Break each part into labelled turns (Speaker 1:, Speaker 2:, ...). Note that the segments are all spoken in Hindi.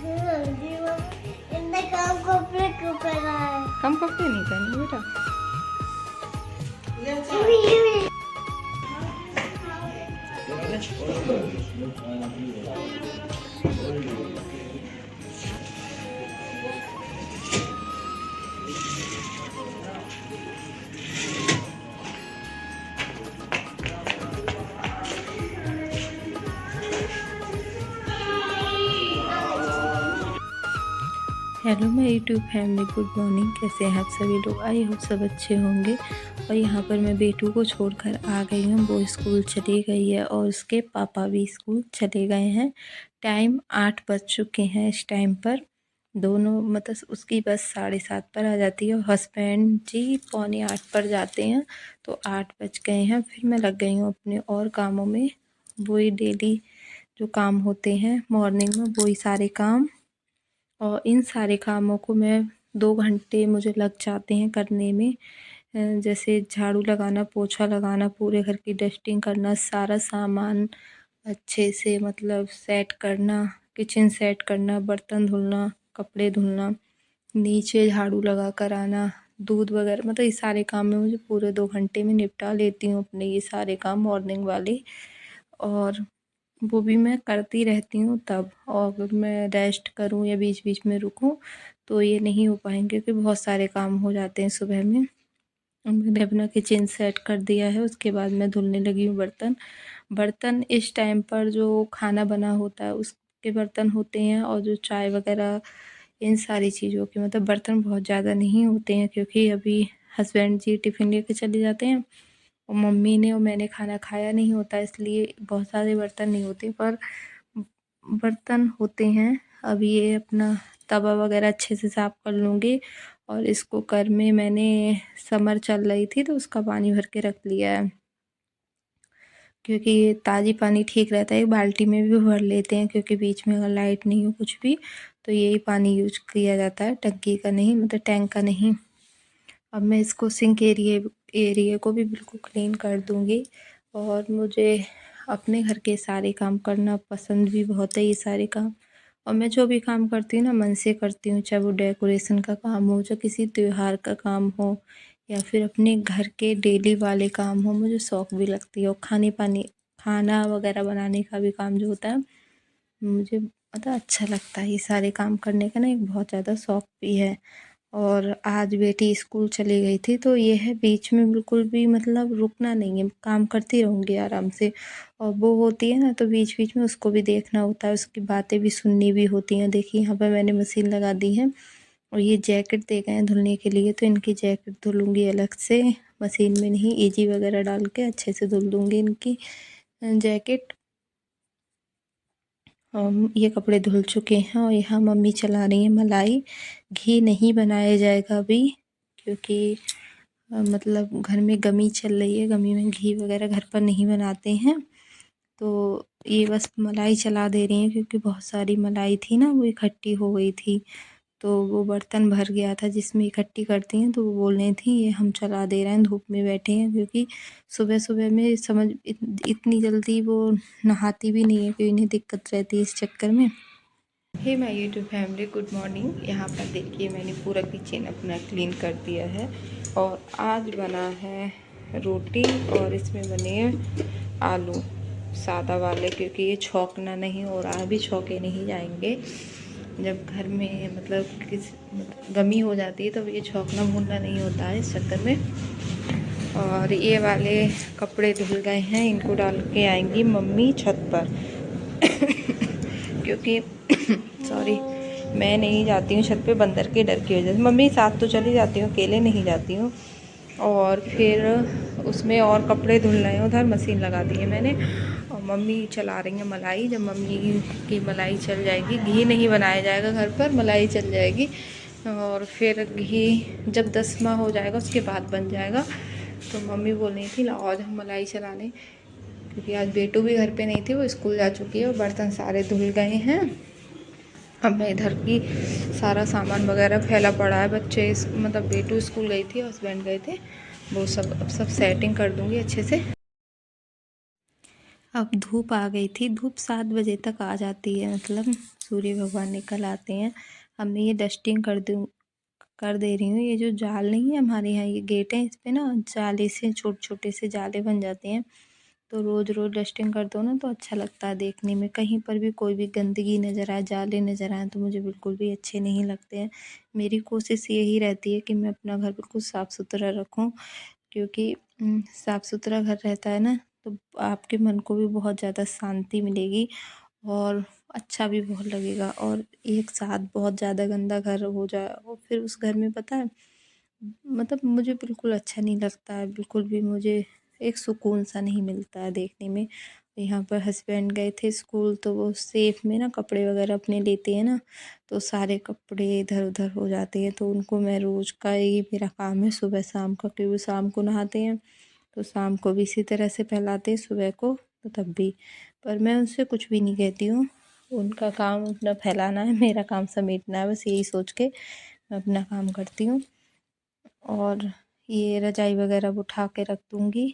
Speaker 1: कम कपड़े नहीं पहने बेटा। हेलो मेरी यूट्यूब फैमिली, गुड मॉर्निंग। कैसे हैं आप सभी लोग? आई होप सब अच्छे होंगे। और यहाँ पर मैं बेटू को छोड़कर आ गई हूँ। वो स्कूल चली गई है और उसके पापा भी स्कूल चले गए हैं। टाइम 8 बज चुके हैं इस टाइम पर। दोनों मतलब उसकी बस 7:30 पर आ जाती है और हस्बैंड जी 7:45 पर जाते हैं। तो 8 बज गए हैं। फिर मैं लग गई हूँ अपने और कामों में। वही डेली जो काम होते हैं मॉर्निंग में, वही सारे काम। और इन सारे कामों को मैं 2 घंटे मुझे लग जाते हैं करने में। जैसे झाड़ू लगाना, पोछा लगाना, पूरे घर की डस्टिंग करना, सारा सामान अच्छे से मतलब सेट करना, किचन सेट करना, बर्तन धुलना, कपड़े धुलना, नीचे झाड़ू लगा कर आना, दूध वगैरह, मतलब ये सारे काम में मुझे पूरे 2 घंटे में निपटा लेती हूँ अपने ये सारे काम मॉर्निंग वाले। और वो भी मैं करती रहती हूँ तब। और अगर मैं रेस्ट करूँ या बीच बीच में रुकूँ तो ये नहीं हो पाएंगे, क्योंकि बहुत सारे काम हो जाते हैं सुबह में। मैंने अपना किचन सेट कर दिया है। उसके बाद मैं धुलने लगी हूँ बर्तन। बर्तन इस टाइम पर जो खाना बना होता है उसके बर्तन होते हैं, और जो चाय वगैरह इन सारी चीज़ों के मतलब बर्तन बहुत ज़्यादा नहीं होते हैं, क्योंकि अभी हस्बैंड जी टिफ़िन लेके चले जाते हैं और मम्मी ने और मैंने खाना खाया नहीं होता, इसलिए बहुत सारे बर्तन नहीं होते। पर बर्तन होते हैं। अब ये अपना तवा वगैरह अच्छे से साफ़ कर लूँगी। और इस कुकर में मैंने समर चल रही थी तो उसका पानी भर के रख लिया है, क्योंकि ये ताज़ी पानी ठीक रहता है। एक बाल्टी में भी भर लेते हैं, क्योंकि बीच में अगर लाइट नहीं हो कुछ भी तो यही पानी यूज किया जाता है, टंकी का नहीं, मतलब टैंक का नहीं। अब मैं इसको सिंक एरिया को भी बिल्कुल क्लीन कर दूँगी। और मुझे अपने घर के सारे काम करना पसंद भी बहुत है, ये सारे काम। और मैं जो भी काम करती हूँ ना मन से करती हूँ, चाहे वो डेकोरेशन का काम हो, चाहे किसी त्योहार का काम हो, या फिर अपने घर के डेली वाले काम हो, मुझे शौक़ भी लगती है। और खाना वगैरह बनाने का भी काम जो होता है मुझे मतलब अच्छा लगता है। ये सारे काम करने का ना एक बहुत ज़्यादा शौक़ भी है। और आज बेटी स्कूल चली गई थी तो ये है, बीच में बिल्कुल भी मतलब रुकना नहीं है, काम करती रहूँगी आराम से। और वो होती है ना तो बीच बीच में उसको भी देखना होता है, उसकी बातें भी सुननी भी होती हैं। देखिए यहाँ पर मैंने मशीन लगा दी है और ये जैकेट दे गए हैं धुलने के लिए, तो इनकी जैकेट धुलूँगी अलग से, मशीन में नहीं, ईजी वगैरह डाल के अच्छे से धुल दूँगी इनकी जैकेट। ये कपड़े धुल चुके हैं और यहाँ मम्मी चला रही हैं मलाई। घी नहीं बनाया जाएगा अभी, क्योंकि मतलब घर में गमी चल रही है, गमी में घी वगैरह घर पर नहीं बनाते हैं। तो ये बस मलाई चला दे रही हैं, क्योंकि बहुत सारी मलाई थी ना, वो इकट्ठी हो गई थी। तो वो बर्तन भर गया था जिसमें इकट्ठी करती हैं, तो वो बोल रही थी ये हम चला दे रहे हैं, धूप में बैठे हैं। क्योंकि सुबह सुबह में इतनी जल्दी वो नहाती भी नहीं है, क्योंकि इन्हें दिक्कत रहती है इस चक्कर में। Hey my YouTube family, good morning. यहाँ पर देखिए मैंने पूरा किचन अपना क्लीन कर दिया है। और आज बना है रोटी और इसमें बने आलू सादा वाले, क्योंकि ये छौंकना नहीं और अभी छौंके नहीं जाएंगे। जब घर में मतलब गमी हो जाती है तो ये छौंकना भूनना नहीं होता है इस चक्कर में। और ये वाले कपड़े धुल गए हैं, इनको डाल के आएंगी मम्मी छत पर क्योंकि सॉरी, मैं नहीं जाती हूँ छत पे बंदर के डर की वजह से। मम्मी साथ तो चली जाती हूँ, अकेले नहीं जाती हूँ। और फिर उसमें और कपड़े धुल रहे हैं, उधर मशीन लगा दी है मैंने। और मम्मी चला रही हैं मलाई। जब मम्मी की मलाई चल जाएगी, घी नहीं बनाया जाएगा घर पर, मलाई चल जाएगी। और फिर घी जब 10वां हो जाएगा उसके बाद बन जाएगा। तो मम्मी बोल रही थी लाओ आज हम मलाई चलाने, क्योंकि आज बेटू भी घर पे नहीं थी, वो स्कूल जा चुकी है और बर्तन सारे धुल गए हैं। अब मैं इधर की सारा सामान वगैरह फैला पड़ा है, बच्चे मतलब बेटू स्कूल गई थी, हस्बैंड गए थे, वो सब सेटिंग कर दूँगी अच्छे से। अब धूप आ गई थी, धूप 7 बजे तक आ जाती है, मतलब सूर्य भगवान निकल आते हैं। अब मैं ये डस्टिंग कर दे रही हूँ। ये जो जाल नहीं है हमारे यहाँ, ये गेट है, इस पे ना जाले से छोटे छोटे से जाले बन जाते हैं। तो रोज़ रोज़ डस्टिंग कर दो ना तो अच्छा लगता है देखने में। कहीं पर भी कोई भी गंदगी नज़र आए, जाले नज़र आए तो मुझे बिल्कुल भी अच्छे नहीं लगते हैं। मेरी कोशिश यही रहती है कि मैं अपना घर बिल्कुल साफ़ सुथरा रखूँ, क्योंकि साफ़ सुथरा घर रहता है ना तो आपके मन को भी बहुत ज़्यादा शांति मिलेगी और अच्छा भी बहुत लगेगा। और एक साथ बहुत ज़्यादा गंदा घर हो जाए और फिर उस घर में पता है मतलब मुझे बिल्कुल अच्छा नहीं लगता है, बिल्कुल भी मुझे एक सुकून सा नहीं मिलता है देखने में। यहाँ पर हस्बैंड गए थे स्कूल तो वो सेफ में ना कपड़े वगैरह अपने लेते हैं ना, तो सारे कपड़े इधर उधर हो जाते हैं। तो उनको मैं रोज़ का यही मेरा काम है सुबह शाम का, क्योंकि वो शाम को नहाते हैं तो शाम को भी इसी तरह से फैलाते हैं, सुबह को तो तब भी। पर मैं उनसे कुछ भी नहीं कहती हूँ, उनका काम अपना फैलाना है, मेरा काम समेटना है, बस यही सोच के मैं अपना काम करती हूँ। और ये रजाई वगैरह उठा के रख दूँगी,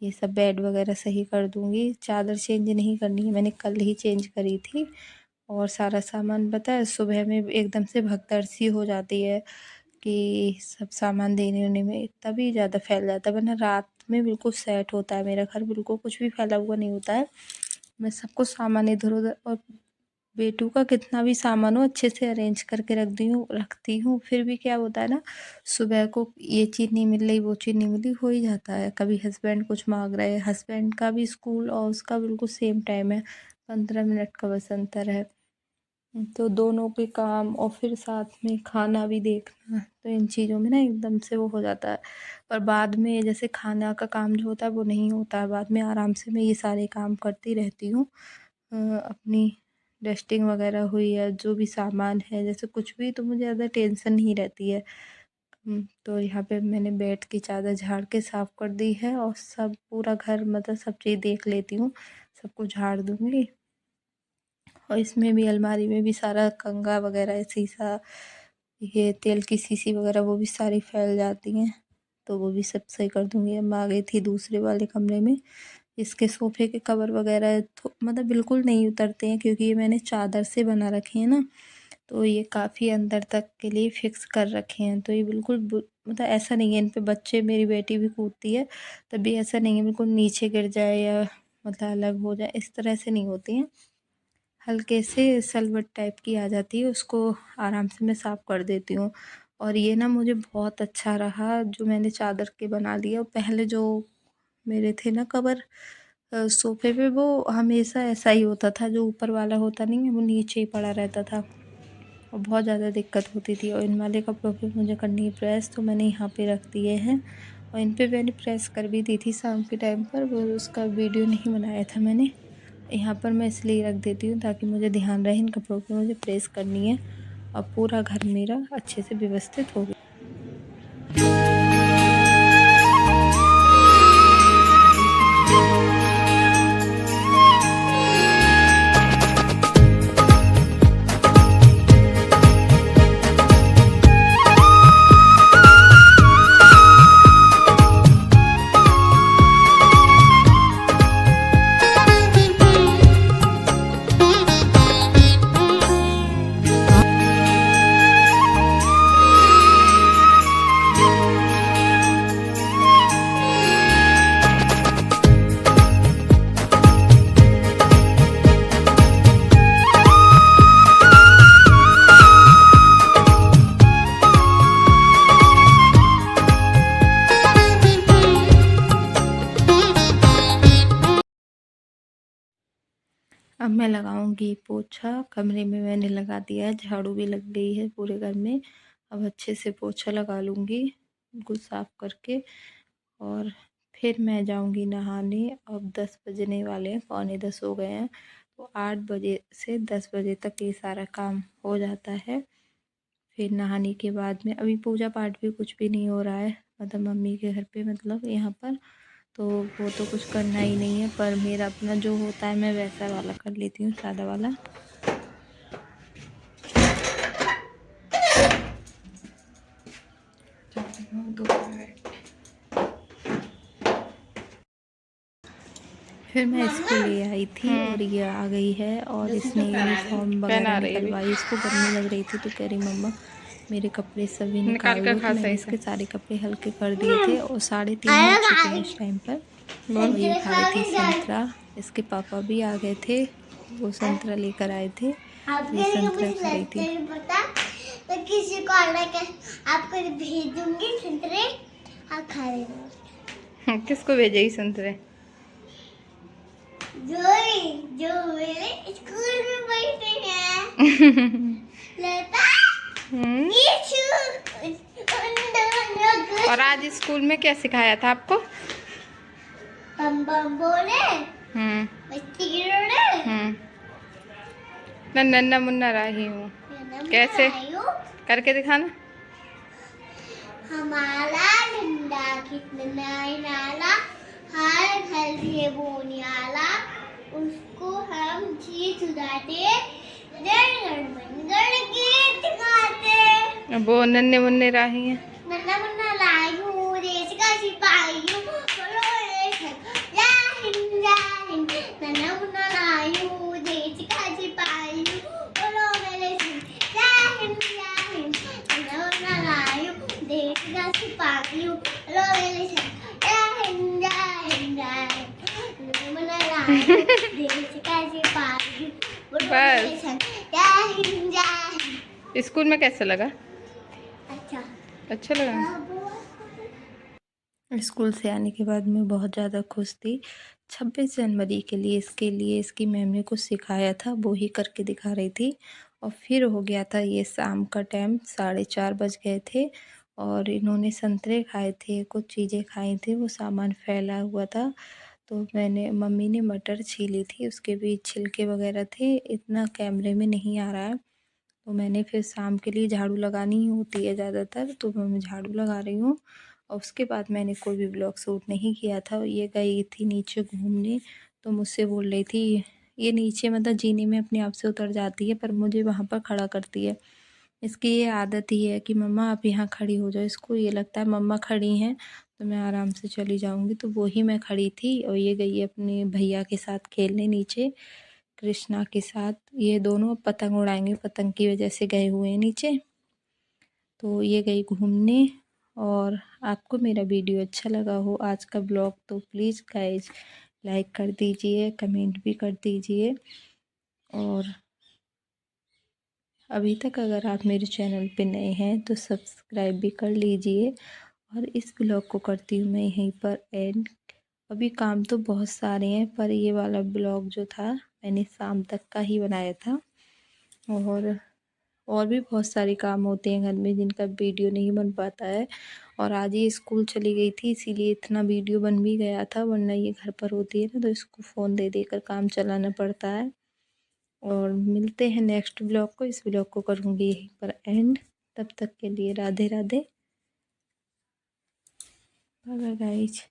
Speaker 1: ये सब बेड वगैरह सही कर दूँगी। चादर चेंज नहीं करनी है, मैंने कल ही चेंज करी थी। और सारा सामान पता है सुबह में एकदम से भगदड़ सी हो जाती है कि सब सामान देने ओने में तभी ज़्यादा फैल जाता है, वरना रात में बिल्कुल सेट होता है मेरा घर, बिल्कुल कुछ भी फैला हुआ नहीं होता है। मैं सब कुछ सामान इधर उधर और बेटू का कितना भी सामान हो अच्छे से अरेंज करके रखती हूँ। फिर भी क्या होता है ना, सुबह को ये चीज़ नहीं मिल रही, वो चीज़ नहीं मिली, हो ही जाता है। कभी हस्बैंड कुछ मांग रहे हैं, हस्बैंड का भी स्कूल और उसका बिल्कुल सेम टाइम है, 15 मिनट का बस अंतर है। तो दोनों के काम और फिर साथ में खाना भी देखना, तो इन चीज़ों में ना एकदम से वो हो जाता है। पर बाद में जैसे खाना का काम जो होता है वो नहीं होता है, बाद में आराम से मैं ये सारे काम करती रहती हूँ। अपनी डस्टिंग वगैरह हुई या जो भी सामान है, जैसे कुछ भी, तो मुझे ज़्यादा टेंशन नहीं रहती है। तो यहाँ पे मैंने बेड की चादर झाड़ के साफ़ कर दी है और सब पूरा घर मतलब सब चीज़ देख लेती हूँ, सबको झाड़ दूँगी। और इसमें भी अलमारी में भी सारा कंघा वगैरह शीशा, ये तेल की शीशी वगैरह वो भी सारी फैल जाती हैं, तो वो भी सब सही कर दूँगी। अब मैं आ गई थी दूसरे वाले कमरे में। इसके सोफ़े के कवर वगैरह मतलब बिल्कुल नहीं उतरते हैं, क्योंकि ये मैंने चादर से बना रखे हैं ना, तो ये काफ़ी अंदर तक के लिए फ़िक्स कर रखे हैं। तो ये बिल्कुल मतलब ऐसा नहीं है इन पे बच्चे, मेरी बेटी भी कूदती है, तब भी ऐसा नहीं है बिल्कुल नीचे गिर जाए या मतलब अलग हो जाए, इस तरह से नहीं होती हैं। हल्के से सलवट टाइप की आ जाती है, उसको आराम से मैं साफ़ कर देती हूँ। और ये ना मुझे बहुत अच्छा रहा जो मैंने चादर के बना लिया। और पहले जो मेरे थे ना कवर सोफ़े पे, वो हमेशा ऐसा ही होता था, जो ऊपर वाला होता नहीं है वो नीचे ही पड़ा रहता था और बहुत ज़्यादा दिक्कत होती थी। और इन वाले कपड़ों पे मुझे करनी है प्रेस, तो मैंने यहाँ पे रख दिए हैं। और इन पे मैंने प्रेस कर भी दी थी शाम के टाइम पर, वो उसका वीडियो नहीं बनाया था मैंने। यहाँ पर मैं इसलिए रख देती हूँ ताकि मुझे ध्यान रहे इन कपड़ों पे मुझे प्रेस करनी है और पूरा घर मेरा अच्छे से व्यवस्थित हो गया। अब मैं लगाऊंगी पोछा। कमरे में मैंने लगा दिया है, झाड़ू भी लग गई है पूरे घर में। अब अच्छे से पोछा लगा लूँगी बिल्कुल साफ़ करके, और फिर मैं जाऊंगी नहाने। अब 10 बजने वाले हैं, पौने 10 हो गए हैं, तो 8 बजे से 10 बजे तक ये सारा काम हो जाता है। फिर नहाने के बाद में अभी पूजा पाठ भी कुछ भी नहीं हो रहा है, मतलब मम्मी के घर पे, मतलब यहाँ पर, तो वो तो कुछ करना ही नहीं है। पर मेरा अपना जो होता है मैं वैसा वाला कर लेती हूँ, सादा वाला। फिर मैं इसको ले आई थी और ये आ गई है और इसने यूनिफॉर्म वगैरह
Speaker 2: पहना रही है अभी।
Speaker 1: निकलवाई। इसको गर्मी लग रही थी तो कह रही मम्मा मेरे कपड़े सभी
Speaker 2: निकाल
Speaker 1: निकाल
Speaker 2: कर
Speaker 1: दो, तो
Speaker 2: खा
Speaker 1: मैंने
Speaker 2: सही से।
Speaker 1: इसके सारे कपड़े हल्के कर दिए थे। और 3:30 बज चुके हैं इस टाइम पर। और ये खा रही थी संतरा। इसके पापा भी आ गए थे, वो संतरा लेकर आए थे, तो ये संतरा खा रही थी।
Speaker 2: तो किसी को आपको भेजूंगी संतरे, आप खा लेना। किसको भेजेगी संतरे? जो मेरे स्कूल में बैठे हैं। लेता और आज स्कूल में क्या सिखाया था आपको? बम बम बोले, बच्ची गिरोड़े, नन्ना मुन्ना राही हूँ। कैसे करके दिखाना। हमारा झंडा कितना नाला, हर घर से बोनियाला, उसको हम जी सुधाते, गीत गाते। वो नन्हे मुन्ने राही हैं। नन्ना मुन्ना राही हूँ, देश का सिपाही हूँ, बोलो जय हिंद जय हिंद। नन्ना मुन्ना राही हूँ, देश का सिपाही हूँ, बोलो मेरे सिंह जय हिंद जय हिंद। नन्ना मुन्ना राही हूँ, देश का सिपाही हूँ, बोलो मेरे सिंह जय हिंद जय हिंद जय हिंद। नन्ना मुन्ना राही हूँ, देश का सिपाही हूँ, बोलो मेरे सिंह जय हिंद जय हिंद। स्कूल में कैसा लगा? अच्छा लगा।
Speaker 1: स्कूल से आने के बाद मैं बहुत ज़्यादा खुश थी। 26 जनवरी के लिए इसकी मैम ने कुछ सिखाया था, वो ही करके दिखा रही थी। और फिर हो गया था ये शाम का टाइम, 4:30 बज गए थे और इन्होंने संतरे खाए थे, कुछ चीज़ें खाई थी, वो सामान फैला हुआ था। तो मम्मी ने मटर छीली थी, उसके भी छिलके वगैरह थे, इतना कैमरे में नहीं आ रहा है। तो मैंने फिर शाम के लिए झाड़ू लगानी ही होती है ज़्यादातर, तो मैं झाड़ू लगा रही हूँ। और उसके बाद मैंने कोई भी ब्लॉग शूट नहीं किया था। ये गई थी नीचे घूमने, तो मुझसे बोल रही थी, ये नीचे मतलब जीने में अपने आप से उतर जाती है पर मुझे वहाँ पर खड़ा करती है। इसकी ये आदत ही है कि मम्मा आप यहाँ खड़ी हो जाओ। इसको ये लगता है मम्मा खड़ी हैं तो मैं आराम से चली जाऊँगी। तो वो ही मैं खड़ी थी और ये गई अपने भैया के साथ खेलने नीचे, कृष्णा के साथ। ये दोनों पतंग उड़ाएंगे, पतंग की वजह से गए हुए हैं नीचे। तो ये गई घूमने। और आपको मेरा वीडियो अच्छा लगा हो आज का ब्लॉग तो प्लीज़ गाइज लाइक कर दीजिए, कमेंट भी कर दीजिए। और अभी तक अगर आप मेरे चैनल पे नए हैं तो सब्सक्राइब भी कर लीजिए। और इस ब्लॉग को करती हूँ मैं यहीं पर एंड। अभी काम तो बहुत सारे हैं पर ये वाला ब्लॉग जो था मैंने शाम तक का ही बनाया था। और भी बहुत सारे काम होते हैं घर में जिनका वीडियो नहीं बन पाता है। और आज ये स्कूल चली गई थी इसीलिए इतना वीडियो बन भी गया था, वरना ये घर पर होती है ना तो इसको फ़ोन दे देकर काम चलाना पड़ता है। और मिलते हैं नेक्स्ट ब्लॉग को, इस ब्लॉग को करूँगी यहीं पर एंड। तब तक के लिए Radhe Radhe, bye bye guys.